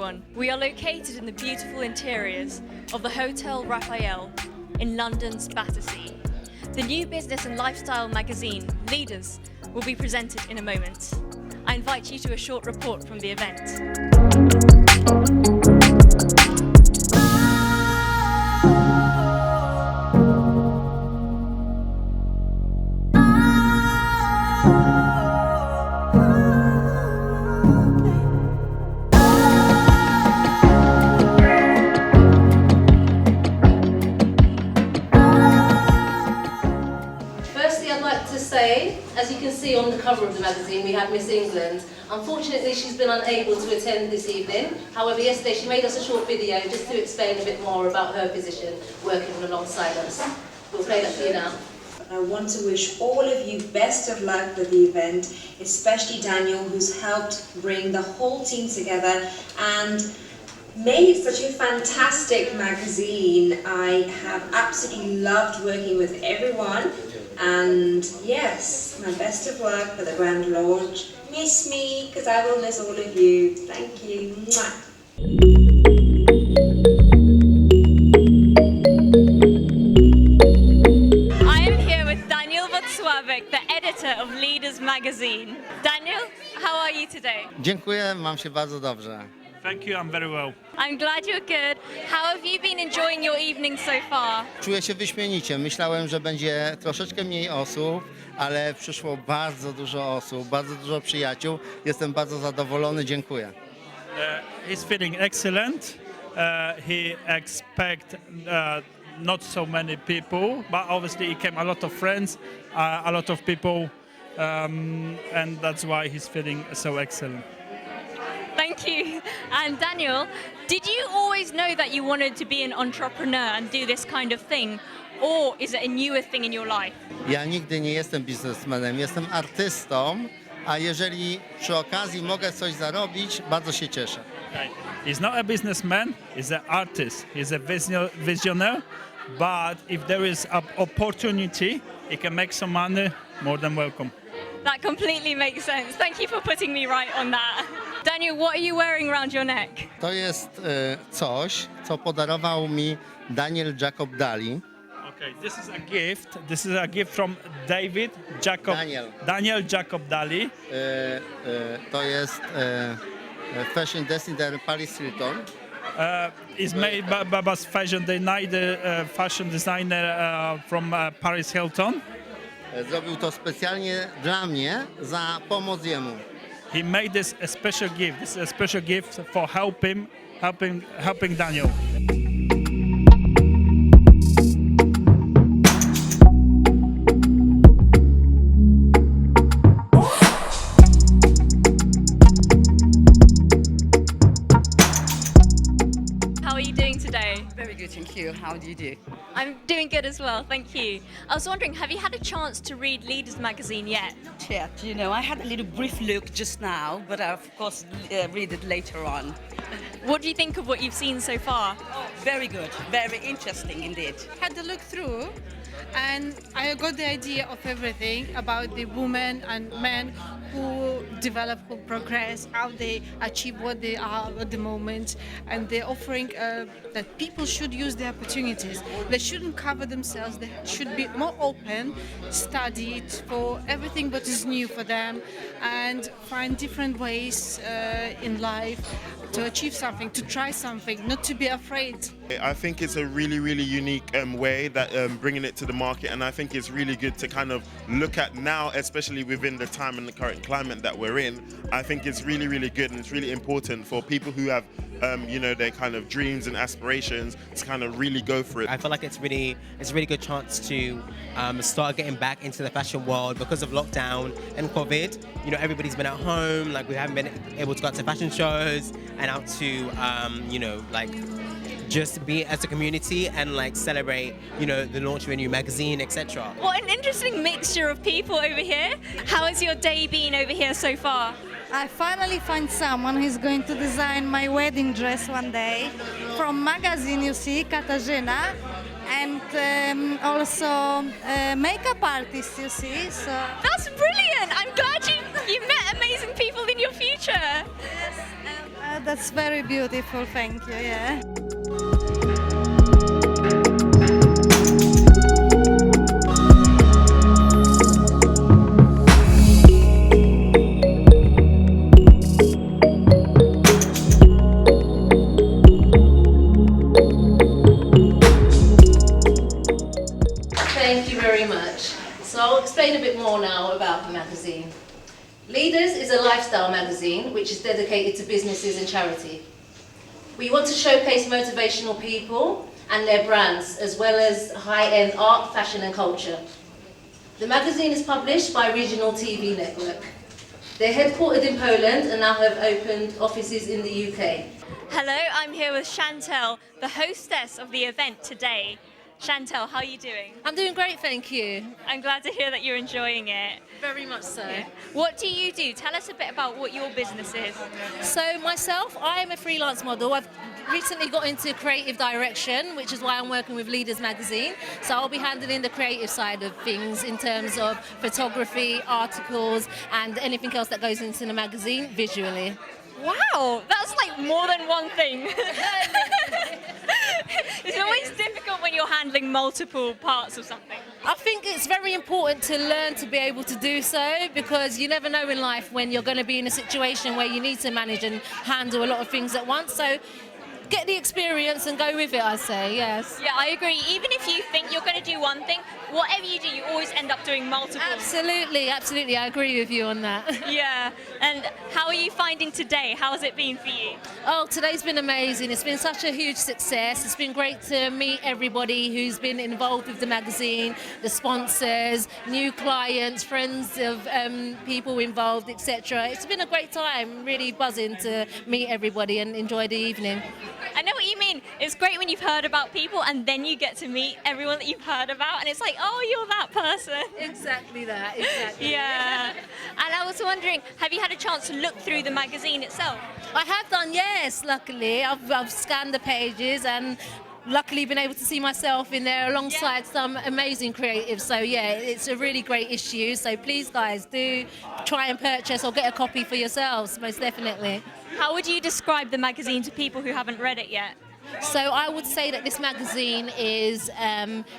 everyone. We are located in the beautiful interiors of the Hotel Rafayel in London's Battersea. The new business and lifestyle magazine, Leaders, will be presented in a moment. I invite you to a short report from the event. As you can see on the cover of the magazine, we have Miss England. Unfortunately, she's been unable to attend this evening. However, yesterday she made us a short video just to explain a bit more about her position working alongside us. We'll play that for you now. I want to wish all of you best of luck with the event, especially Daniel, who's helped bring the whole team together and made such a fantastic magazine. I have absolutely loved working with everyone. And yes, my best of luck for the grand launch. Miss me, because I will miss all of you. Thank you. Mwah. I am here with Daniel Wacławek, the editor of Leaders magazine. Daniel, how are you today? Dziękuję, mam się bardzo dobrze. Thank you, I'm very well. I'm glad you're good. How have you been enjoying your evening so far? Czuję się wyśmienicie. Myślałem, że będzie troszeczkę mniej osób, ale przyszło bardzo dużo osób, bardzo dużo przyjaciół. Jestem bardzo zadowolony, dziękuję. He's feeling excellent. He expect not so many people, but obviously he came a lot of friends, a lot of people, and that's why he's feeling so excellent. Thank you. And Daniel, did you always know that you wanted to be an entrepreneur and do this kind of thing? Or is it a newer thing in your life? Ja nigdy nie jestem biznesmenem, jestem artystą, a jeżeli przy okazji mogę coś zarobić, bardzo się cieszę. Okay. He's not a businessman, he's an artist. He's a visionary, but if there is an opportunity, he can make some money, more than welcome. That completely makes sense. Thank you for putting me right on that. Daniel, what are you wearing around your neck? To jest coś, co podarował mi Daniel Jacob Dali. Okay, this is a gift. This is a gift from Daniel Jacob Dali. To jest fashion designer Paris Hilton. It's made by fashion fashion designer from Paris Hilton. Zrobił to specjalnie dla mnie za pomoc jemu. He made this a special gift. This is a special gift for helping Daniel. How are you doing today? Very good, thank you. How do you do? I'm doing good as well, thank you. I was wondering, have you had a chance to read Leaders magazine yet? Not yet. You know, I had a little brief look just now, but I, of course, read it later on. What do you think of what you've seen so far? Very good. Very interesting indeed. Had a look through and I got the idea of everything about the women and men who develop, who progress, how they achieve what they are at the moment, and they're offering that people should use the opportunities. They shouldn't cover themselves. They should be more open, studied for everything what is new for them, and find different ways in life to achieve something, to try something, not to be afraid. I think it's a really, really unique way that bringing it to the market, and I think it's really good to kind of look at now, especially within the time and the current climate that we're in. I think it's really, really good, and it's really important for people who have, you know, their kind of dreams and aspirations to kind of really go for it. I feel like it's a really good chance to start getting back into the fashion world because of lockdown and COVID. You know, everybody's been at home, like we haven't been able to go out to fashion shows and out to, you know, like just be as a community and like celebrate, you know, the launch of a new magazine, etc. What an interesting mixture of people over here. How has your day been over here so far? I finally find someone who's going to design my wedding dress one day. From magazine, you see, Katarzyna, and also makeup artist, you see. So that's brilliant. I'm glad you met amazing people in your future. Yes, Oh, that's very beautiful, thank you, yeah. Thank you very much. So I'll explain a bit more now about the magazine. Leaders is a lifestyle magazine which is dedicated to businesses and charity. We want to showcase motivational people and their brands, as well as high-end art, fashion and culture. The magazine is published by Regional TV Network. They're headquartered in Poland and now have opened offices in the UK. Hello, I'm here with Chantel, the hostess of the event today. Chantel, how are you doing? I'm doing great, thank you. I'm glad to hear that you're enjoying it. Very much so. Yeah. What do you do? Tell us a bit about what your business is. So myself, I am a freelance model. I've recently got into creative direction, which is why I'm working with Leaders magazine. So I'll be handling the creative side of things in terms of photography, articles, and anything else that goes into the magazine visually. Wow, that's like more than one thing. It's always difficult when you're handling multiple parts of something. I think it's very important to learn to be able to do so, because you never know in life when you're going to be in a situation where you need to manage and handle a lot of things at once. So get the experience and go with it, I say, yes. Yeah, I agree. Even if you think you're going to do one thing, whatever you do, you always end up doing multiple. Absolutely, absolutely. I agree with you on that. Yeah. And how are you finding today? How has it been for you? Oh, today's been amazing. It's been such a huge success. It's been great to meet everybody who's been involved with the magazine, the sponsors, new clients, friends of people involved, etc. It's been a great time. Really buzzing to meet everybody and enjoy the evening. I know what you mean. It's great when you've heard about people and then you get to meet everyone that you've heard about and it's like, oh, you're that person. Exactly that, exactly. Yeah. And I was wondering, have you had a chance to look through the magazine itself? I have done, yes, luckily. I've scanned the pages and luckily been able to see myself in there alongside some amazing creatives. So yeah, it's a really great issue. So please guys, do try and purchase or get a copy for yourselves, most definitely. How would you describe the magazine to people who haven't read it yet? So I would say that this magazine is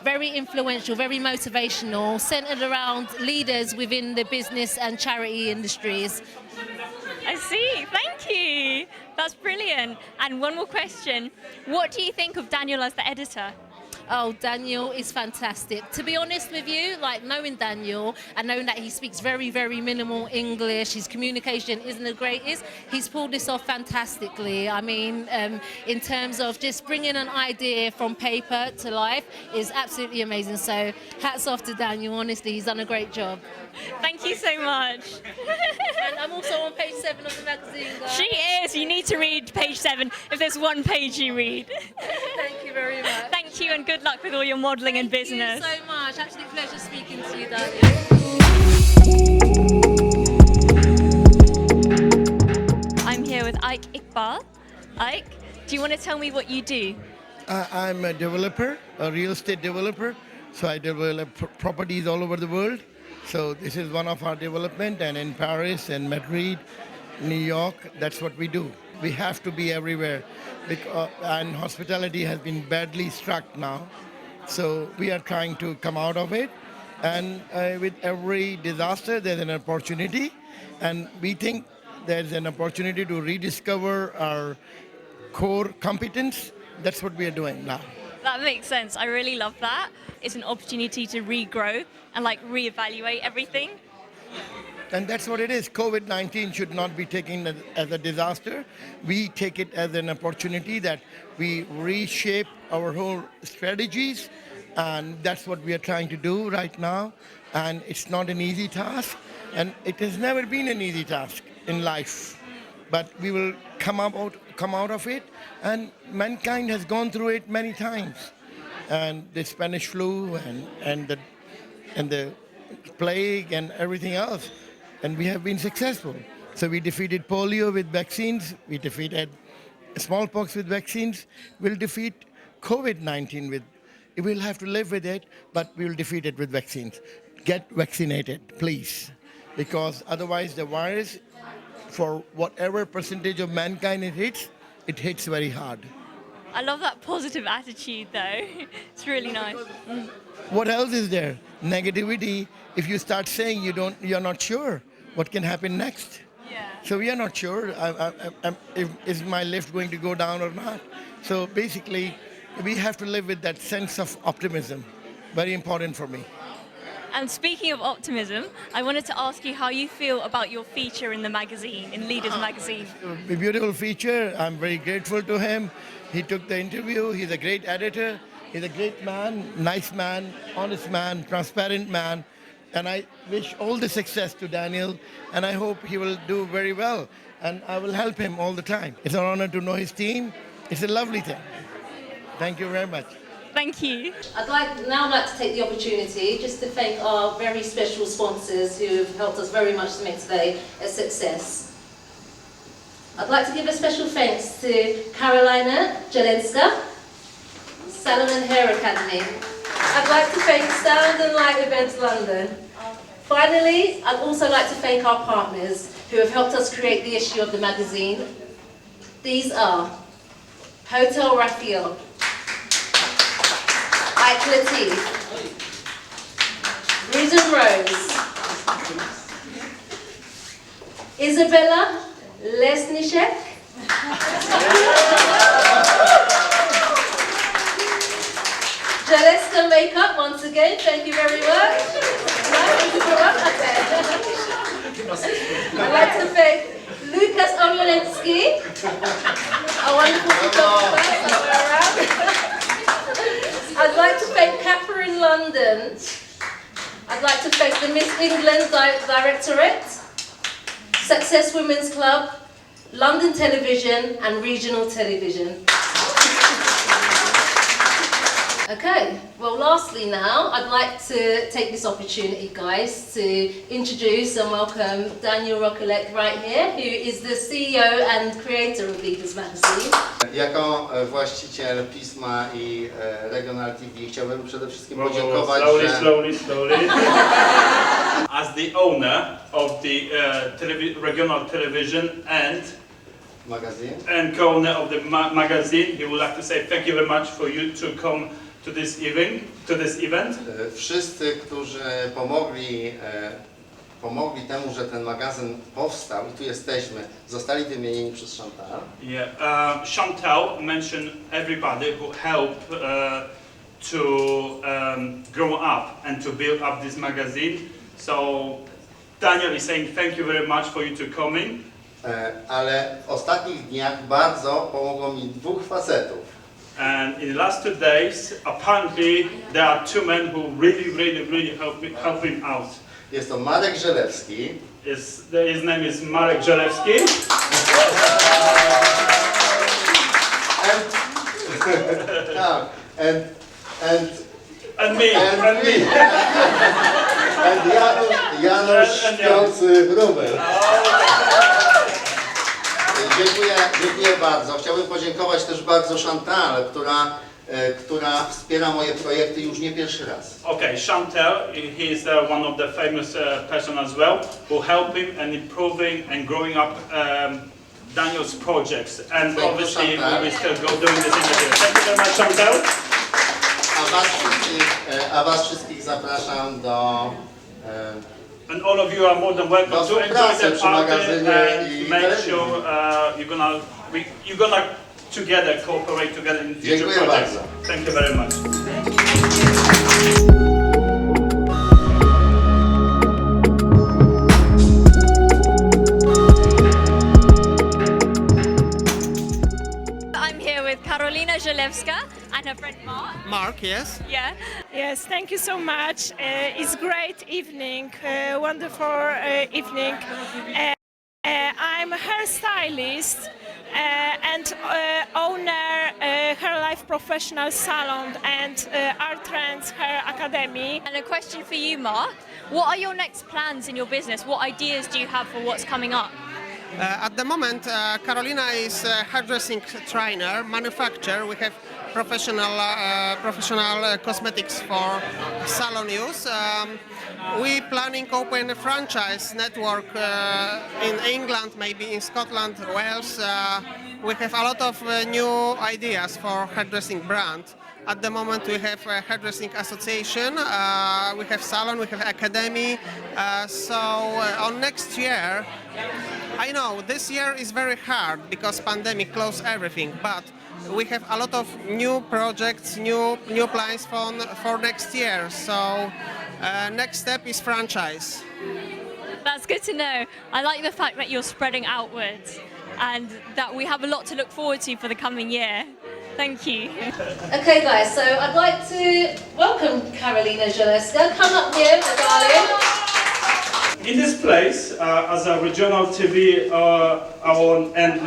very influential, very motivational, centered around leaders within the business and charity industries. I see, thank you. That's brilliant. And one more question. What do you think of Daniel as the editor? Oh, Daniel is fantastic. To be honest with you, like knowing Daniel and knowing that he speaks very, very minimal English, his communication isn't the greatest, he's pulled this off fantastically. I mean, in terms of just bringing an idea from paper to life is absolutely amazing. So hats off to Daniel, honestly, he's done a great job. Thank you so much. And I'm also on page 7 of the magazine, guys. She is. You need to read page 7 if there's one page you read. Thank you very much. Thank you and good luck with all your modelling and business. Thank you so much. Absolute pleasure speaking to you, Daniel. I'm here with Ike Iqbal. Ike, do you want to tell me what you do? I'm a developer, a real estate developer. So I develop properties all over the world. So this is one of our development, and in Paris and Madrid, New York, that's what we do. We have to be everywhere, and hospitality has been badly struck now. So we are trying to come out of it, and with every disaster, there's an opportunity, and we think there's an opportunity to rediscover our core competence. That's what we are doing now. That makes sense. I really love that. It's an opportunity to regrow and like reevaluate everything. And that's what it is. COVID-19 should not be taken as a disaster. We take it as an opportunity that we reshape our whole strategies, and that's what we are trying to do right now. And it's not an easy task, and it has never been an easy task in life. But we will come out of it, and mankind has gone through it many times. And the Spanish flu and the plague and everything else, and we have been successful. So we defeated polio with vaccines, we defeated smallpox with vaccines, we'll defeat COVID-19 with, we'll have to live with it, but we'll defeat it with vaccines. Get vaccinated, please. because otherwise the virus, for whatever percentage of mankind it hits very hard. I love that positive attitude though. It's really nice. What else is there? Negativity. If you start saying you're not sure what can happen next. Yeah. So we are not sure is my lift going to go down or not. So basically, we have to live with that sense of optimism. Very important for me. And speaking of optimism, I wanted to ask you how you feel about your feature in the magazine, in Leaders magazine. A beautiful feature. I'm very grateful to him. He took the interview. He's a great editor. He's a great man, nice man, honest man, transparent man. And I wish all the success to Daniel, and I hope he will do very well. And I will help him all the time. It's an honor to know his team. It's a lovely thing. Thank you very much. Thank you. I'd like to take the opportunity just to thank our very special sponsors who have helped us very much to make today a success. I'd like to give a special thanks to Karolina, Grzelewska, Salon and Hair Academy. I'd like to thank Sound and Light Events London. Finally, I'd also like to thank our partners who have helped us create the issue of the magazine. These are Hotel Rafayel, Latif, Reason Rose, Izabela, Leśniczek, Grzelewska makeup once again, thank you very much. I'd like to thank Lucas a wonderful photographer somewhere around. I'd like to thank Catherine London. I'd like to thank the Miss England Directorate, Success Women's Club, London Television and Regional Television. Okay, well lastly now, I'd like to take this opportunity, guys, to introduce and welcome Daniel Rokolek right here, who is the CEO and creator of Leaders magazine. Jako właściciel pisma i Regional TV chciałbym przede wszystkim podziękować, Slowly. As the owner of the regional television and co-owner of the magazine, he would like to say thank you very much for you to come to this event. Wszyscy, którzy pomogli temu, że ten magazyn powstał i tu jesteśmy, zostali wymienieni przez Chantal. Yeah, Chantal mentioned everybody who helped to grow up and to build up this magazine. So Daniel is saying thank you very much for you to coming. Ale w ostatnich dniach bardzo pomogło mi dwóch facetów. And in the last 2 days, apparently there are two men who really help him out. Jest to Marek Grzelewski. His name is Marek Grzelewski. And me. And Janusz śpiący Wróbel. Dziękuję bardzo. Chciałbym podziękować też bardzo Chantal, która wspiera moje projekty już nie pierwszy raz. Okay, Chantal, he is one of the famous person as well, who help him and improving and growing up Daniel's projects. And obviously we will still go doing this interview. Thank you very much, Chantal. A was wszystkich zapraszam do and all of you are more than welcome to enjoy the party and make sure you're gonna together cooperate together in future projects. Thank you very much. I'm here with Karolina Grzelewska and her friend Mark. Mark, yes. Yeah. Yes, thank you so much. It's great evening, wonderful evening. I'm a hairstylist and owner Hair&Professional Salon and Art Trends Hair Academy. And a question for you, Mark. What are your next plans in your business? What ideas do you have for what's coming up? At the moment, Karolina is a hairdressing trainer, manufacturer. We have professional cosmetics for salon use. We planning open a franchise network in England, maybe in Scotland, Wales. We have a lot of new ideas for hairdressing brand. At the moment, we have a hairdressing association, we have salon, we have academy. On next year, I know this year is very hard because pandemic closed everything, but we have a lot of new projects, new plans for next year. So next step is franchise. That's good to know. I like the fact that you're spreading outwards and that we have a lot to look forward to for the coming year. Thank you. Okay guys, so I'd like to welcome Karolina Grzelewska. Come up here, my darling. In this place, as a regional TV and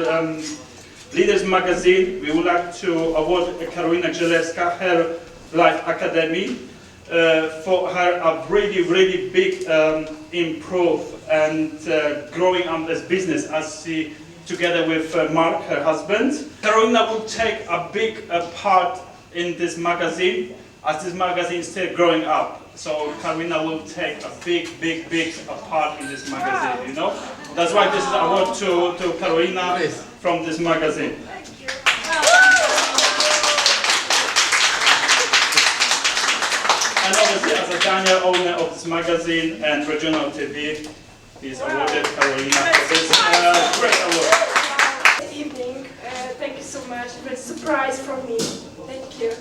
Leaders magazine, we would like to award Karolina Grzelewska her Life Academy for her a really big improve and growing up as business as she together with Mark, her husband. Karolina will take a big part in this magazine as this magazine is still growing up. So Karolina will take a big part in this magazine, you know? That's why this is an award to Karolina from this magazine. Thank you. And obviously as a Daniel owner of this magazine and regional TV, he's awarded Karolina for this great award. Good evening. Thank you so much. It was a surprise for me. Thank you.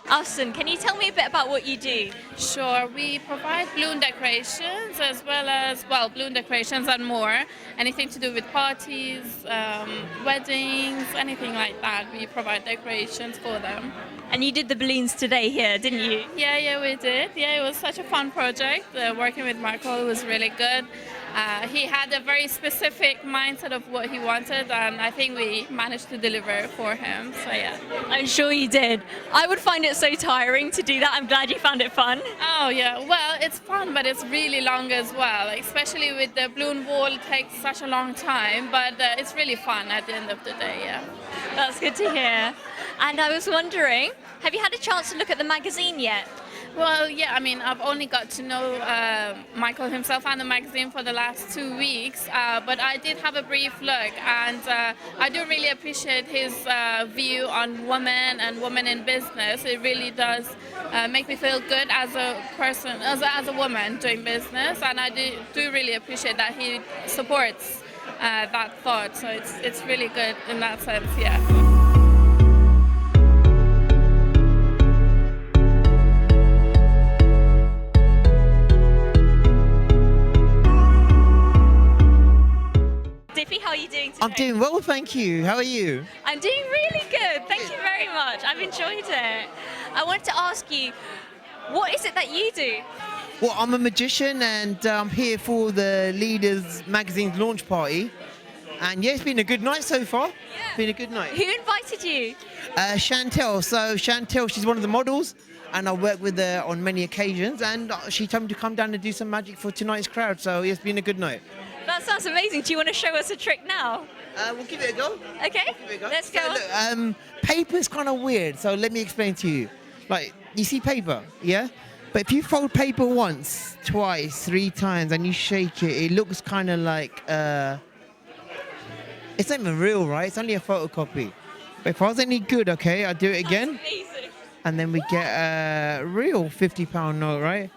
Alison, can you tell me a bit about what you do? Sure, we provide balloon decorations as well as, balloon decorations and more. Anything to do with parties, weddings, anything like that. We provide decorations for them. And you did the balloons today here, didn't you? Yeah, we did. Yeah, it was such a fun project. Working with Michal was really good. He had a very specific mindset of what he wanted, and I think we managed to deliver for him, so yeah. I'm sure you did. I would find it so tiring to do that. I'm glad you found it fun. Oh yeah, well, it's fun, but it's really long as well. Especially with the balloon wall, it takes such a long time, but it's really fun at the end of the day, yeah. That's good to hear. And I was wondering, have you had a chance to look at the magazine yet? Well, yeah, I mean, I've only got to know Michal himself and the magazine for the last 2 weeks, but I did have a brief look, and I do really appreciate his view on women and women in business. It really does make me feel good as a person, as a woman doing business, and I do really appreciate that he supports that thought, so it's really good in that sense, yeah. How are you doing today? I'm doing well, thank you. How are you? I'm doing really good. Thank you very much. I've enjoyed it. I wanted to ask you, what is it that you do? Well, I'm a magician and I'm here for the Leaders magazine's launch party. And yeah, it's been a good night so far. Yeah. It's been a good night. Who invited you? Chantel. So Chantel, she's one of the models, and I work with her on many occasions, and she told me to come down and do some magic for tonight's crowd. So yeah, it's been a good night. That sounds amazing. Do you want to show us a trick now? We'll give it a go. Okay, let's go. So, look, paper's kind of weird, so let me explain to you. Like, you see paper, yeah? But if you fold paper once, twice, 3 times, and you shake it, it looks kind of like, it's not even real, right? It's only a photocopy. But if I was any good, okay, I'd do it again. That's amazing. And then we get a real £50 note, right?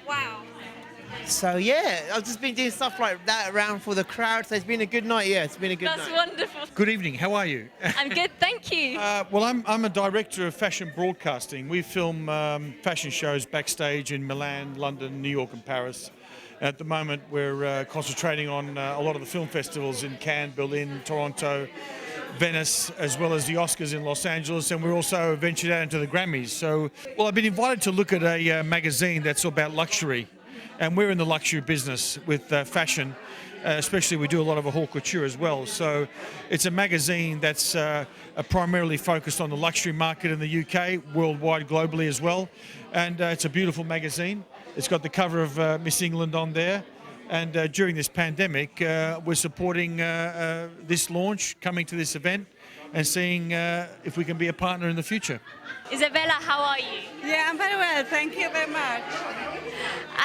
Wow. So yeah, I've just been doing stuff like that around for the crowd. So it's been a good night. Yeah, it's been a good night. That's wonderful. Good evening. How are you? I'm good, thank you. Well, I'm a director of fashion broadcasting. We film fashion shows backstage in Milan, London, New York, and Paris. At the moment, we're concentrating on a lot of the film festivals in Cannes, Berlin, Toronto, Venice, as well as the Oscars in Los Angeles, and we're also ventured out into the Grammys. So, well, I've been invited to look at a magazine that's about luxury. And we're in the luxury business with fashion, especially we do a lot of haute couture as well. So it's a magazine that's primarily focused on the luxury market in the UK, worldwide, globally as well. And it's a beautiful magazine. It's got the cover of Miss England on there. And during this pandemic, we're supporting this launch, coming to this event, and seeing if we can be a partner in the future. Isabella, how are you? Yeah, I'm very well. Thank you very much.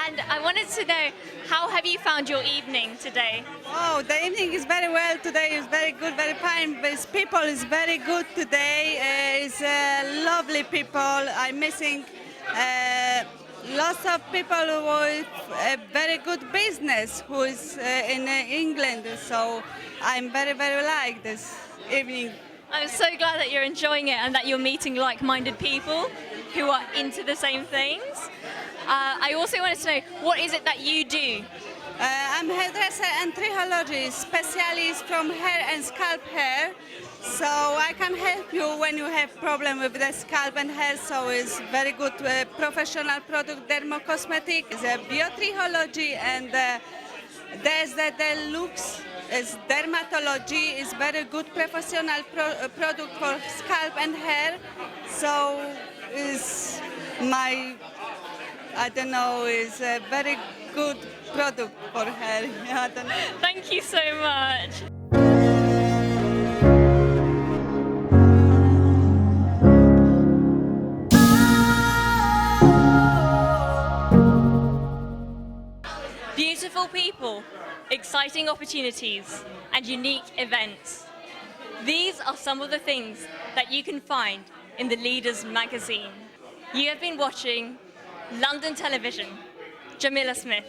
And I wanted to know, how have you found your evening today? Oh, the evening is very well today. It's very good, very fine. This people is very good today. It's lovely people. I'm missing lots of people with a very good business who is in England. So I'm very, very like this evening. I'm so glad that you're enjoying it and that you're meeting like-minded people who are into the same things. I also wanted to know, what is it that you do? I'm hairdresser and trichologist, specialist from hair and scalp hair. So I can help you when you have problem with the scalp and hair. So it's very good professional product, dermocosmetic. It's a biotrichology and there's the looks. Is dermatology is very good professional product for scalp and hair. So is my, I don't know, is a very good product for hair. I don't know. Thank you so much. Beautiful people, exciting opportunities, and unique events. These are some of the things that you can find in the Leaders magazine. You have been watching London Television. Jamila Smith.